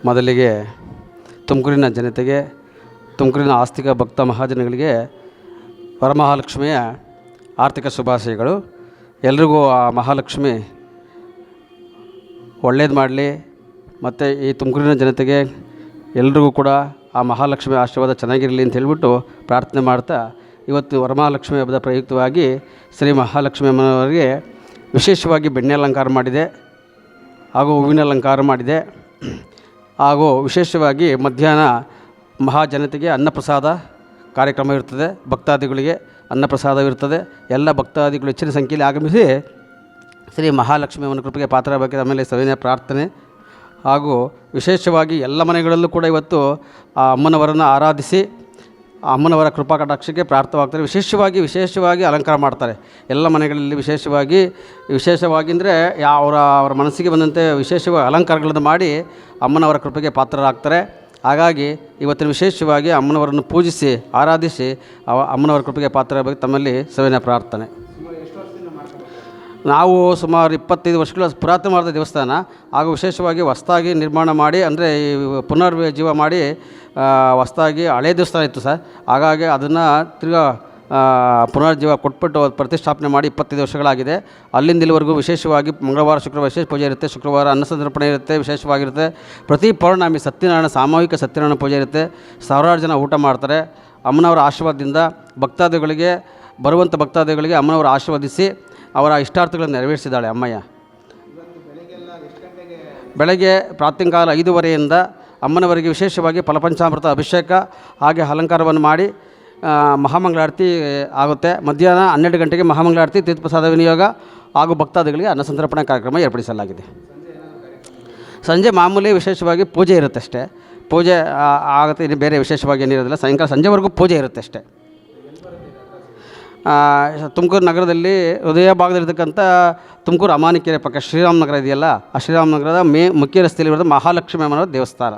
ಮೊದಲಿಗೆ ತುಮಕೂರಿನ ಜನತೆಗೆ, ತುಮಕೂರಿನ ಆಸ್ತಿಕ ಭಕ್ತ ಮಹಾಜನಗಳಿಗೆ ವರಮಹಾಲಕ್ಷ್ಮಿಯ ಆರ್ಥಿಕ ಶುಭಾಶಯಗಳು. ಎಲ್ರಿಗೂ ಆ ಮಹಾಲಕ್ಷ್ಮಿ ಒಳ್ಳೇದು ಮಾಡಲಿ. ಮತ್ತು ಈ ತುಮಕೂರಿನ ಜನತೆಗೆ ಎಲ್ರಿಗೂ ಕೂಡ ಆ ಮಹಾಲಕ್ಷ್ಮಿ ಆಶೀರ್ವಾದ ಚೆನ್ನಾಗಿರಲಿ ಅಂತ ಹೇಳಿಬಿಟ್ಟು ಪ್ರಾರ್ಥನೆ ಮಾಡ್ತಾ, ಇವತ್ತು ವರಮಹಾಲಕ್ಷ್ಮಿ ಹಬ್ಬದ ಪ್ರಯುಕ್ತವಾಗಿ ಶ್ರೀ ಮಹಾಲಕ್ಷ್ಮಿ ಅಮ್ಮನವರಿಗೆ ವಿಶೇಷವಾಗಿ ಬೆಣ್ಣೆ ಅಲಂಕಾರ ಮಾಡಿದೆ ಹಾಗೂ ಹೂವಿನ ಅಲಂಕಾರ ಮಾಡಿದೆ. ಹಾಗೂ ವಿಶೇಷವಾಗಿ ಮಧ್ಯಾಹ್ನ ಮಹಾಜನತೆಗೆ ಅನ್ನಪ್ರಸಾದ ಕಾರ್ಯಕ್ರಮ ಇರ್ತದೆ. ಭಕ್ತಾದಿಗಳಿಗೆ ಅನ್ನಪ್ರಸಾದವಿರ್ತದೆ. ಎಲ್ಲ ಭಕ್ತಾದಿಗಳು ಹೆಚ್ಚಿನ ಸಂಖ್ಯೆಯಲ್ಲಿ ಆಗಮಿಸಿ ಶ್ರೀ ಮಹಾಲಕ್ಷ್ಮಿ ಅಮ್ಮನ ಕೃಪೆಗೆ ಪಾತ್ರರಾಗಬೇಕಿದೆ. ಆಮೇಲೆ ಸವಿನಯ ಪ್ರಾರ್ಥನೆ ಹಾಗೂ ವಿಶೇಷವಾಗಿ ಎಲ್ಲ ಮನೆಗಳಲ್ಲೂ ಕೂಡ ಇವತ್ತು ಆ ಅಮ್ಮನವರನ್ನು ಆರಾಧಿಸಿ ಆ ಅಮ್ಮನವರ ಕೃಪಾ ಕಟಾಕ್ಷಕ್ಕೆ ಪ್ರಾರ್ಥವಾಗ್ತಾರೆ. ವಿಶೇಷವಾಗಿ ಅಲಂಕಾರ ಮಾಡ್ತಾರೆ ಎಲ್ಲ ಮನೆಗಳಲ್ಲಿ. ವಿಶೇಷವಾಗಿ ಅಂದರೆ ಅವರ ಮನಸ್ಸಿಗೆ ಬಂದಂತೆ ವಿಶೇಷವಾಗಿ ಅಲಂಕಾರಗಳನ್ನು ಮಾಡಿ ಅಮ್ಮನವರ ಕೃಪೆಗೆ ಪಾತ್ರರಾಗ್ತಾರೆ. ಹಾಗಾಗಿ ಇವತ್ತಿನ ವಿಶೇಷವಾಗಿ ಅಮ್ಮನವರನ್ನು ಪೂಜಿಸಿ ಆರಾಧಿಸಿ ಅಮ್ಮನವರ ಕೃಪೆಗೆ ಪಾತ್ರರಾಗಬೇಕು. ತಮ್ಮಲ್ಲಿ ಸವಿನಯ ಪ್ರಾರ್ಥನೆ. ನಾವು ಸುಮಾರು 25 ವರ್ಷಗಳ ಪುರಾತನವಾದ ದೇವಸ್ಥಾನ. ಹಾಗೂ ವಿಶೇಷವಾಗಿ ಹೊಸದಾಗಿ ನಿರ್ಮಾಣ ಮಾಡಿ, ಅಂದರೆ ಪುನರ್ಜೀವ ಮಾಡಿ ಹೊಸದಾಗಿ ಹಳೇ ದೇವಸ್ಥಾನ ಇತ್ತು ಸರ್. ಹಾಗಾಗಿ ಅದನ್ನು ತಿರ್ಗಾ ಪುನರ್ಜೀವ ಕೊಟ್ಬಿಟ್ಟು ಪ್ರತಿಷ್ಠಾಪನೆ ಮಾಡಿ 25 ವರ್ಷಗಳಾಗಿದೆ. ಅಲ್ಲಿಂದ ಇಲ್ಲಿವರೆಗೂ ವಿಶೇಷವಾಗಿ ಮಂಗಳವಾರ, ಶುಕ್ರವಾರ ವಿಶೇಷ ಪೂಜೆ ಇರುತ್ತೆ. ಶುಕ್ರವಾರ ಅನ್ನಸಂತರ್ಪಣೆ ಇರುತ್ತೆ, ವಿಶೇಷವಾಗಿರುತ್ತೆ. ಪ್ರತಿ ಪೌರ್ಣಮಿ ಸತ್ಯನಾರಾಯಣ, ಸಾಮೂಹಿಕ ಸತ್ಯನಾರಾಯಣ ಪೂಜೆ ಇರುತ್ತೆ. ಸಾವಿರಾರು ಜನ ಊಟ ಮಾಡ್ತಾರೆ. ಅಮ್ಮನವರ ಆಶೀರ್ವಾದದಿಂದ ಬರುವಂಥ ಭಕ್ತಾದಿಗಳಿಗೆ ಅಮ್ಮನವರ ಆಶೀರ್ವದಿಸಿ ಅವರ ಇಷ್ಟಾರ್ಥಗಳನ್ನು ನೆರವೇರಿಸಿದ್ದಾಳೆ ಅಮ್ಮಯ್ಯ. ಬೆಳಗ್ಗೆ ಪ್ರಾತಃಕಾಲ 5:15ರಿಂದ ಅಮ್ಮನವರಿಗೆ ವಿಶೇಷವಾಗಿ ಫಲಪಂಚಾಮೃತ ಅಭಿಷೇಕ ಹಾಗೆ ಅಲಂಕಾರವನ್ನು ಮಾಡಿ ಮಹಾಮಂಗಳಾರತಿ ಆಗುತ್ತೆ. ಮಧ್ಯಾಹ್ನ 12 ಗಂಟೆಗೆ ಮಹಾಮಂಗಳಾರತಿ, ತೀರ್ಥಪ್ರಸಾದ ವಿನಿಯೋಗ ಹಾಗೂ ಭಕ್ತಾದಿಗಳಿಗೆ ಅನ್ನಸಂತರ್ಪಣೆ ಕಾರ್ಯಕ್ರಮ ಏರ್ಪಡಿಸಲಾಗಿದೆ. ಸಂಜೆ ಮಾಮೂಲಿ ವಿಶೇಷವಾಗಿ ಪೂಜೆ ಇರುತ್ತೆ ಅಷ್ಟೇ. ಪೂಜೆ ಆಗುತ್ತೆ, ಇನ್ನು ಬೇರೆ ವಿಶೇಷವಾಗಿ ಏನಿರೋದಿಲ್ಲ. ಸಾಯಂಕಾಲ ಸಂಜೆವರೆಗೂ ಪೂಜೆ ಇರುತ್ತೆ ಅಷ್ಟೇ. ತುಮಕೂರು ನಗರದಲ್ಲಿ ಹೃದಯ ಭಾಗದಲ್ಲಿರ್ತಕ್ಕಂಥ ತುಮಕೂರು ಅಮಾನಿಕೆರೆ ಪಕ್ಕ ಶ್ರೀರಾಮನಗರ ಇದೆಯಲ್ಲ, ಆ ಶ್ರೀರಾಮನಗರದ ಮುಖ್ಯ ರಸ್ತೆಯಲ್ಲಿ ಇರೋದು ಮಹಾಲಕ್ಷ್ಮಿ ಅಮ್ಮನವರ ದೇವಸ್ಥಾನ.